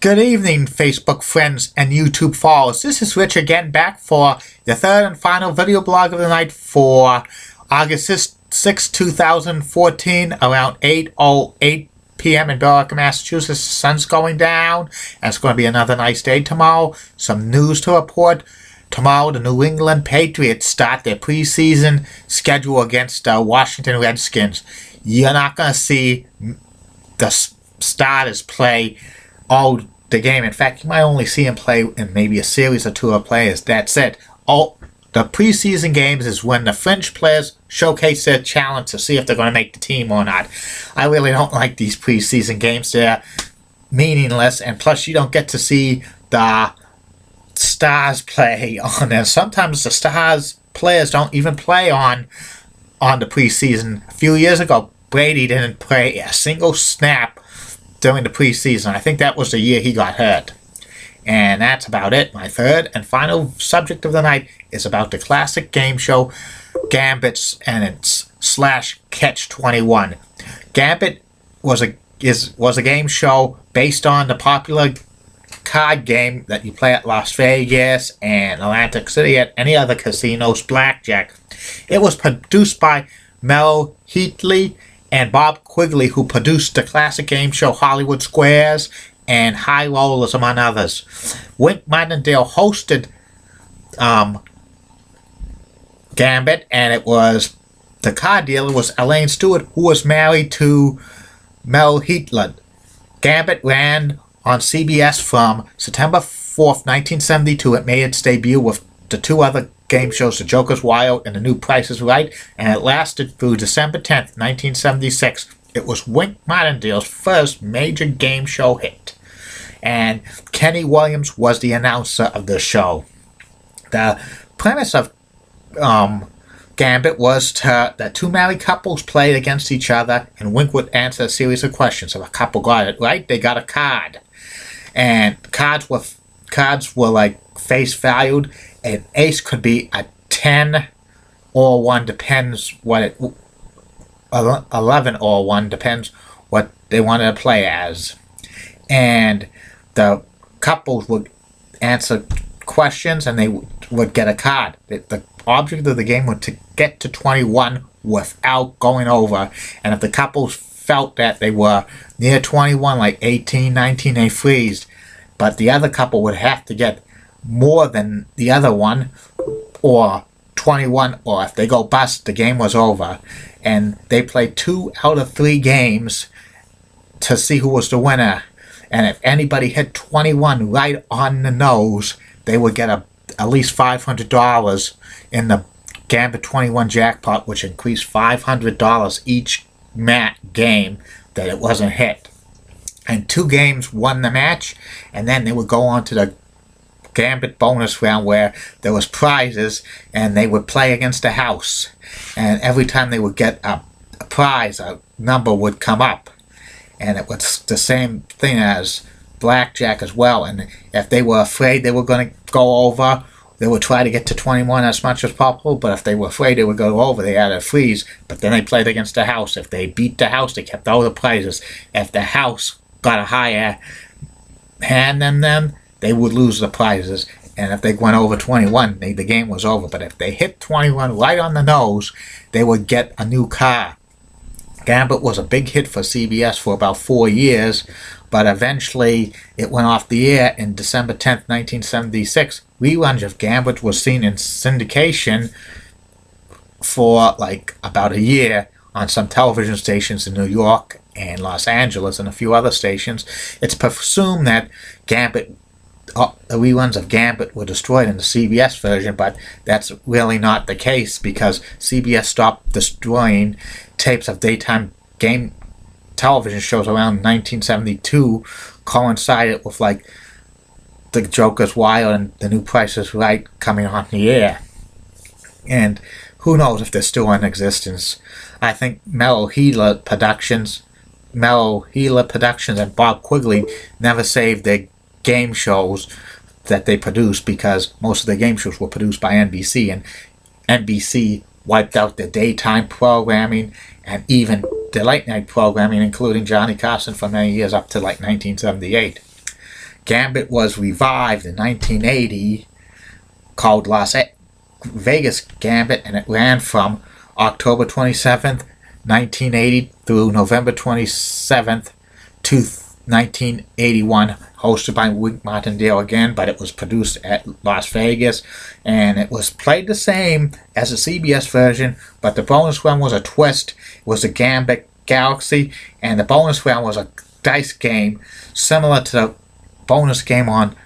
Good evening, Facebook friends and YouTube followers. This is Rich again, back for the third and final video blog of the night for August 6, 2014, around 8:08 p.m. in Billerica, Massachusetts. The sun's going down, and it's going to be another nice day tomorrow. Some news to report. Tomorrow, the New England Patriots start their preseason schedule against the Washington Redskins. You're not going to see the starters play all the game. In fact, you might only see him play in maybe a series or two of players. That's it. The preseason games is when the fringe players showcase their talent to see if they're going to make the team or not. I really don't like these preseason games. They're meaningless, and plus you don't get to see the stars play on there. Sometimes the stars players don't even play on the preseason. A few years ago, Brady didn't play a single snap during the preseason. I think that was the year he got hurt. And that's about it. My third and final subject of the night is about the classic game show Gambit and its /Catch-21. Gambit was a game show based on the popular card game that you play at Las Vegas and Atlantic City at any other casinos, blackjack. It was produced by Mel Heatley and Bob Quigley, who produced the classic game show Hollywood Squares and High Rollers, among others. Wink Martindale hosted Gambit, and the card dealer was Elaine Stewart, who was married to Mel Heatley. Gambit ran on CBS from September 4th, 1972. It made its debut with the two other game shows, The Joker's Wild and The New Price is Right, and it lasted through December 10th, 1976. It was Wink Martindale's first major game show hit, and Kenny Williams was the announcer of the show. The premise of Gambit was that two married couples played against each other, and Wink would answer a series of questions. If a couple got it right, they got a card, and cards were like face valued. An ace could be a 10 or 1, depends what it. 11 or 1, depends what they wanted to play as. And the couples would answer questions, and they would get a card. The object of the game was to get to 21 without going over. And if the couples felt that they were near 21, like 18, 19, they freeze. But the other couple would have to get more than the other one, or 21, or if they go bust, the game was over. And they played 2 out of 3 games to see who was the winner. And if anybody hit 21 right on the nose, they would get at least $500 in the Gambit 21 jackpot, which increased $500 each game that it wasn't hit. And 2 games won the match, and then they would go on to the Gambit bonus round where there was prizes, and they would play against the house. And every time they would get a prize, a number would come up. And it was the same thing as blackjack as well. And if they were afraid they were going to go over, they would try to get to 21 as much as possible. But if they were afraid they would go over, they had to freeze. But then they played against the house. If they beat the house, they kept all the prizes. If the house got a higher hand than them, they would lose the prizes. And if they went over 21, the game was over. But if they hit 21 right on the nose, they would get a new car. Gambit was a big hit for CBS for about 4 years, but eventually it went off the air in December 10th, 1976. Reruns of Gambit was seen in syndication for like about a year on some television stations in New York and Los Angeles and a few other stations. It's presumed that the reruns of Gambit were destroyed in the CBS version, but that's really not the case, because CBS stopped destroying tapes of daytime game television shows around 1972, coincided with like The Joker's Wild and The New Price is Right coming on the air. And who knows if they're still in existence. I think Mel Heatley Productions and Bob Quigley never saved their game shows that they produced, because most of the game shows were produced by NBC, and NBC wiped out their daytime programming and even the late night programming, including Johnny Carson for many years up to like 1978. Gambit was revived in 1980, called Las Vegas Gambit, and it ran from October 27th, 1980 through November 27th to 1981, hosted by Wink Martindale again, but it was produced at Las Vegas, and it was played the same as the CBS version, but the bonus round was a twist. It was a Gambit Galaxy, and the bonus round was a dice game similar to the bonus game on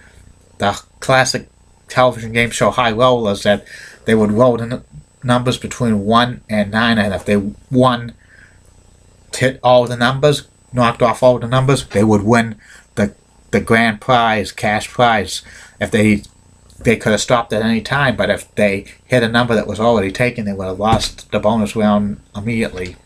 the classic television game show High Rollers, that they would roll the numbers between 1 and 9, and if they won, hit all the numbers, knocked off all the numbers, they would win the grand prize, cash prize. If they could have stopped at any time, but if they hit a number that was already taken, they would have lost the bonus round immediately.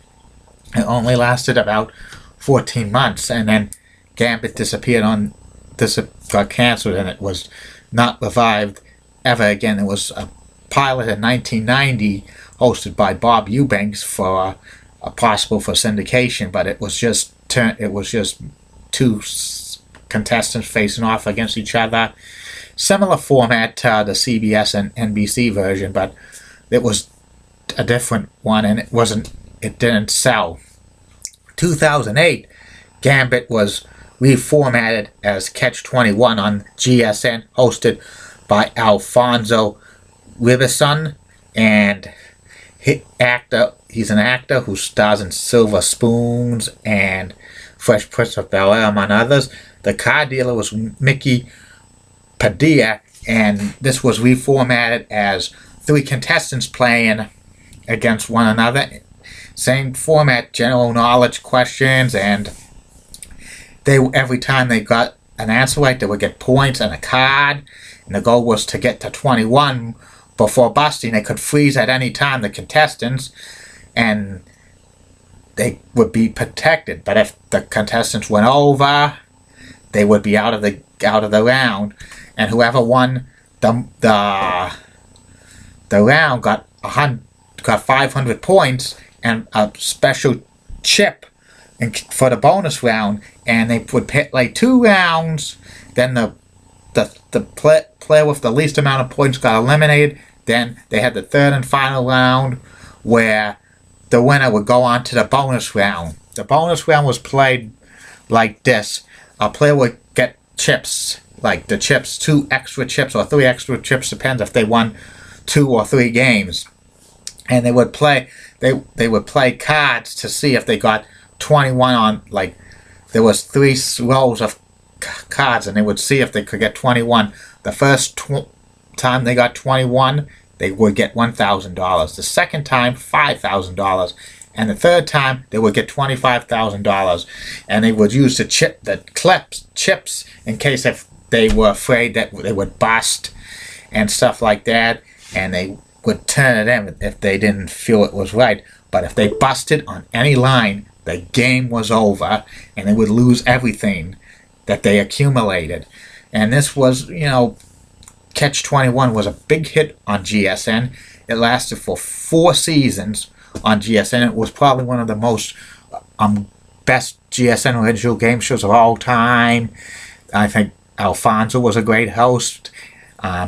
It only lasted about 14 months, and then Gambit got canceled, and it was not revived ever again. It was a pilot in 1990, hosted by Bob Eubanks for possible for syndication, but it was just two contestants facing off against each other. Similar format to the CBS and NBC version, but it was a different one, and it didn't sell. 2008, Gambit was reformatted as Catch-21 on GSN, hosted by Alfonso Riverson, and he's an actor who stars in Silver Spoons and Fresh Prince of Bel-Air, among others. The card dealer was Mickey Padilla, and this was reformatted as 3 contestants playing against one another. Same format, general knowledge questions, and every time they got an answer right, they would get points and a card, and the goal was to get to 21 before busting. They could freeze at any time, the contestants, and they would be protected. But if the contestants went over, they would be out of the round, and whoever won the round got 500 points and a special chip for the bonus round. And they would play 2 rounds. Then the player with the least amount of points got eliminated. Then they had the third and final round, where the winner would go on to the bonus round. The bonus round was played like this. A player would get chips, like the chips, 2 extra chips or 3 extra chips, depends if they won 2 or 3 games. And they would play cards to see if they got 21 on, like, there was 3 rows of cards, and they would see if they could get 21. The first time they got 21, they would get $1,000. The second time, $5,000. And the third time, they would get $25,000. And they would use the chips in case if they were afraid that they would bust and stuff like that. And they would turn it in if they didn't feel it was right. But if they busted on any line, the game was over, and they would lose everything that they accumulated. And this was, Catch-21 was a big hit on GSN. It lasted for 4 seasons on GSN. It was probably one of the most best GSN original game shows of all time. I think Alfonso was a great host.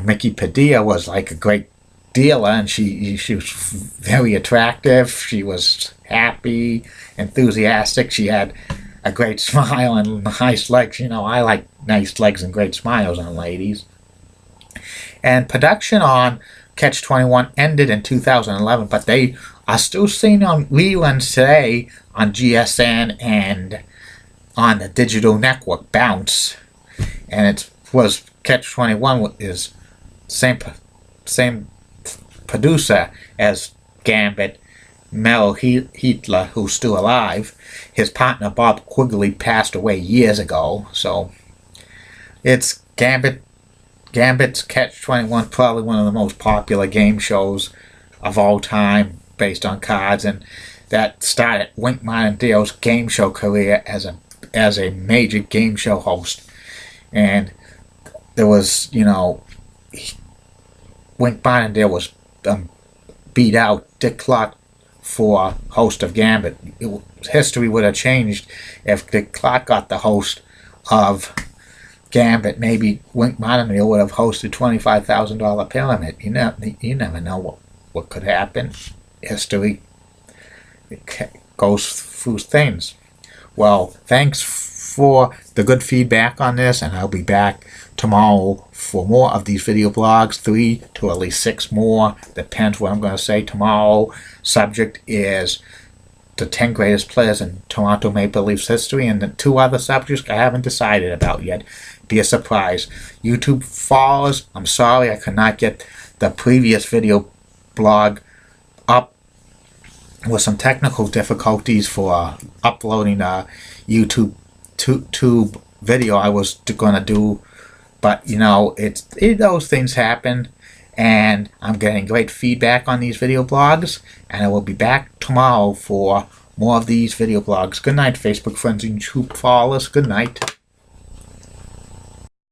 Mickey Padilla was like a great dealer, and she was very attractive. She was happy, enthusiastic. She had a great smile and nice legs. I like nice legs and great smiles on ladies. And production on Catch-21 ended in 2011, but they are still seen on reruns today on GSN and on the digital network Bounce. And it was Catch-21 is same producer as Gambit, Mel Hitler, who's still alive. His partner Bob Quigley passed away years ago, so it's Gambit's Catch-21, probably one of the most popular game shows of all time, based on cards, and that started Wink Martindale's game show career as a major game show host. And there was, Wink Martindale was beat out Dick Clark for host of Gambit. History would have changed if Dick Clark got the host of Gambit, maybe Wink Martindale would have hosted $25,000 pyramid. You never know what could happen. History, it goes through things. Well, thanks for the good feedback on this, and I'll be back tomorrow for more of these video blogs, 3 to at least 6 more. Depends what I'm going to say tomorrow. Subject is the 10 greatest players in Toronto Maple Leafs history, and the 2 other subjects I haven't decided about yet. Be a surprise. YouTube followers, I'm sorry I could not get the previous video blog up with some technical difficulties for uploading a YouTube video I was going to do, but those things happen, and I'm getting great feedback on these video blogs, and I will be back tomorrow for more of these video blogs. Good night, Facebook friends and YouTube followers. Good night.